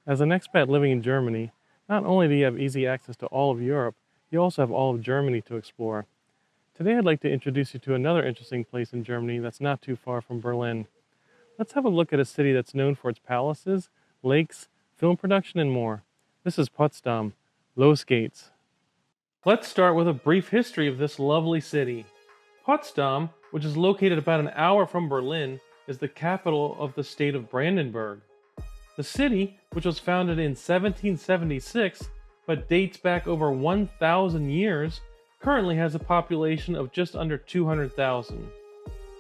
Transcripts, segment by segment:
As an expat living in Germany, not only do you have easy access to all of Europe, you also have all of Germany to explore. Today I'd like to introduce you to another interesting place in Germany that's not too far from Berlin. Let's have a look at a city that's known for its palaces, lakes, film production, and more. This is Potsdam. Los geht's. Let's start with a brief history of this lovely city. Potsdam, which is located about an hour from Berlin, is the capital of the state of Brandenburg. The city, which was founded in 1776 but dates back over 1,000 years, currently has a population of just under 200,000.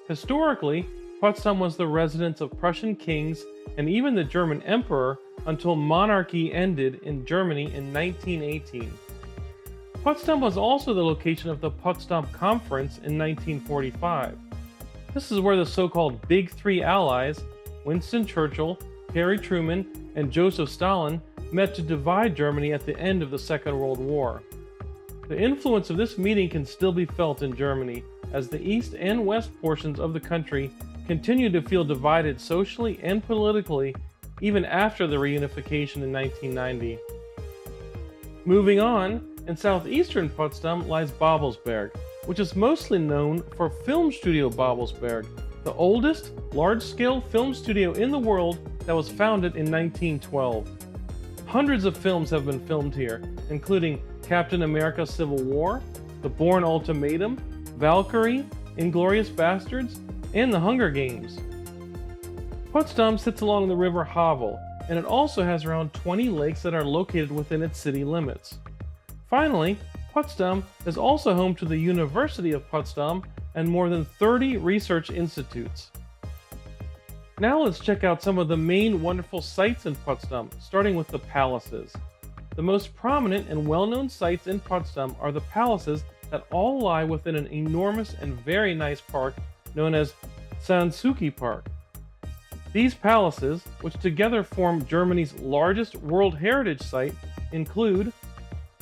Historically, Potsdam was the residence of Prussian kings and even the German emperor until monarchy ended in Germany in 1918. Potsdam was also the location of the Potsdam Conference in 1945. This is where the so-called Big Three Allies, Winston Churchill, Harry Truman, and Joseph Stalin, met to divide Germany at the end of the Second World War. The influence of this meeting can still be felt in Germany, as the east and west portions of the country continue to feel divided socially and politically even after the reunification in 1990. Moving on, in southeastern Potsdam lies Babelsberg, which is mostly known for Film Studio Babelsberg, the oldest, large-scale film studio in the world that was founded in 1912. Hundreds of films have been filmed here, including Captain America Civil War, The Bourne Ultimatum, Valkyrie, Inglourious Basterds, and The Hunger Games. Potsdam sits along the river Havel, and it also has around 20 lakes that are located within its city limits. Finally, Potsdam is also home to the University of Potsdam and more than 30 research institutes. Now let's check out some of the main wonderful sites in Potsdam, starting with the palaces. The most prominent and well-known sites in Potsdam are the palaces that all lie within an enormous and very nice park known as Sanssouci Park. These palaces, which together form Germany's largest World Heritage Site, include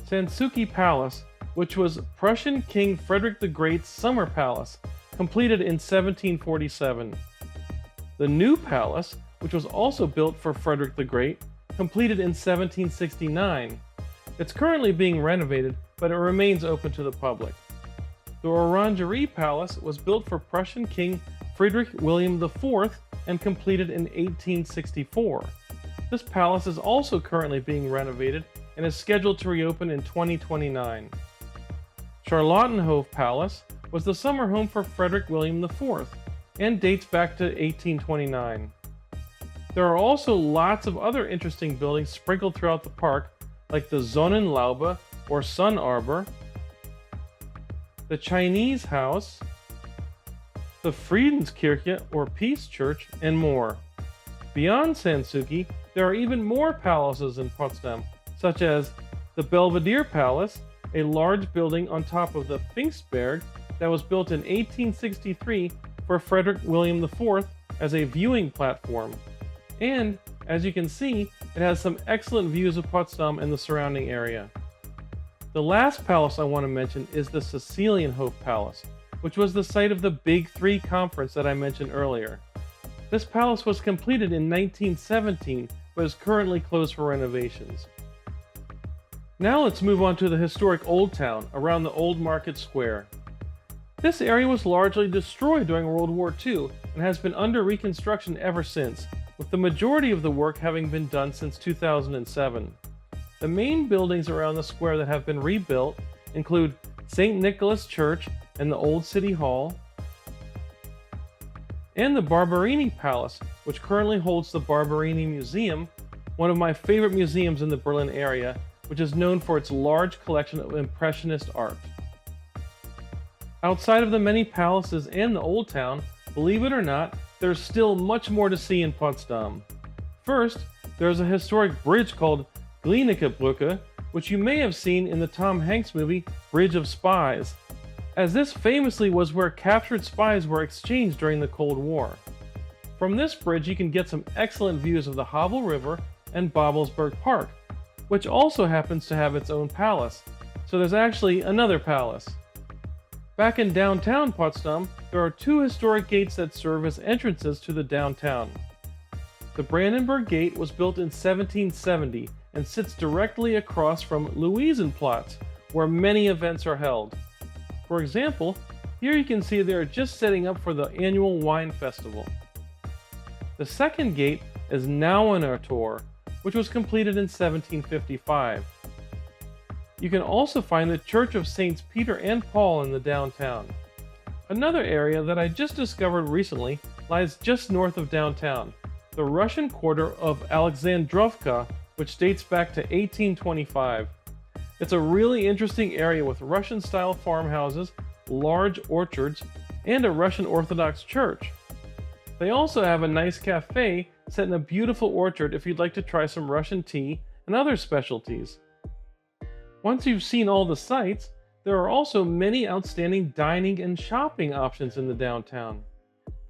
Sanssouci Palace, which was Prussian King Frederick the Great's summer palace, completed in 1747. The New Palace, which was also built for Frederick the Great, completed in 1769. It's currently being renovated, but it remains open to the public. The Orangerie Palace was built for Prussian King Friedrich William IV and completed in 1864. This palace is also currently being renovated and is scheduled to reopen in 2029. Charlottenhof Palace was the summer home for Frederick William IV and dates back to 1829. There are also lots of other interesting buildings sprinkled throughout the park, like the Sonnenlaube or Sun Arbor, the Chinese House, the Friedenskirche or Peace Church, and more. Beyond Sanssouci, there are even more palaces in Potsdam, such as the Belvedere Palace, a large building on top of the Pfingstberg that was built in 1863 for Frederick William IV as a viewing platform. And, as you can see, it has some excellent views of Potsdam and the surrounding area. The last palace I want to mention is the Cäcilienhof Palace, which was the site of the Big Three Conference that I mentioned earlier. This palace was completed in 1917, but is currently closed for renovations. Now let's move on to the historic Old Town around the Old Market Square. This area was largely destroyed during World War II and has been under reconstruction ever since, with the majority of the work having been done since 2007. The main buildings around the square that have been rebuilt include St. Nicholas Church and the Old City Hall, and the Barberini Palace, which currently holds the Barberini Museum, one of my favorite museums in the Berlin area, which is known for its large collection of Impressionist art. Outside of the many palaces and the Old Town, believe it or not, there's still much more to see in Potsdam. First, there's a historic bridge called Glienicke-Brücke, which you may have seen in the Tom Hanks movie Bridge of Spies, as this famously was where captured spies were exchanged during the Cold War. From this bridge you can get some excellent views of the Havel River and Babelsberg Park, which also happens to have its own palace, so there's actually another palace. Back in downtown Potsdam, there are two historic gates that serve as entrances to the downtown. The Brandenburg Gate was built in 1770 and sits directly across from Luisenplatz, where many events are held. For example, here you can see they are just setting up for the annual wine festival. The second gate is Nauener Tor, which was completed in 1755. You can also find the Church of Saints Peter and Paul in the downtown. Another area that I just discovered recently lies just north of downtown, the Russian quarter of Alexandrovka, which dates back to 1825. It's a really interesting area with Russian-style farmhouses, large orchards, and a Russian Orthodox church. They also have a nice cafe set in a beautiful orchard if you'd like to try some Russian tea and other specialties. Once you've seen all the sights, there are also many outstanding dining and shopping options in the downtown.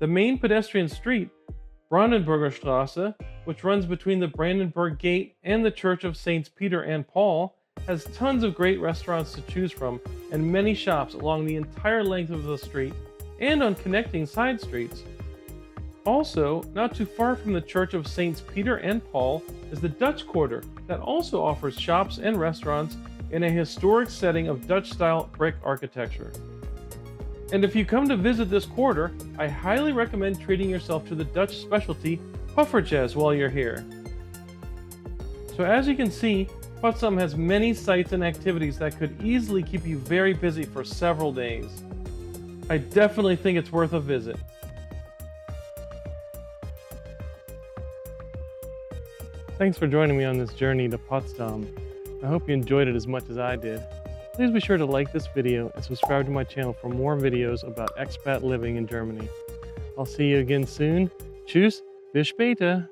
The main pedestrian street, Brandenburger Straße, which runs between the Brandenburg Gate and the Church of Saints Peter and Paul, has tons of great restaurants to choose from and many shops along the entire length of the street and on connecting side streets. Also, not too far from the Church of Saints Peter and Paul is the Dutch Quarter that also offers shops and restaurants in a historic setting of Dutch-style brick architecture. And if you come to visit this quarter, I highly recommend treating yourself to the Dutch specialty puffertjes while you're here. So as you can see, Potsdam has many sites and activities that could easily keep you very busy for several days. I definitely think it's worth a visit. Thanks for joining me on this journey to Potsdam. I hope you enjoyed it as much as I did. Please be sure to like this video and subscribe to my channel for more videos about expat living in Germany. I'll see you again soon. Tschüss, bis später.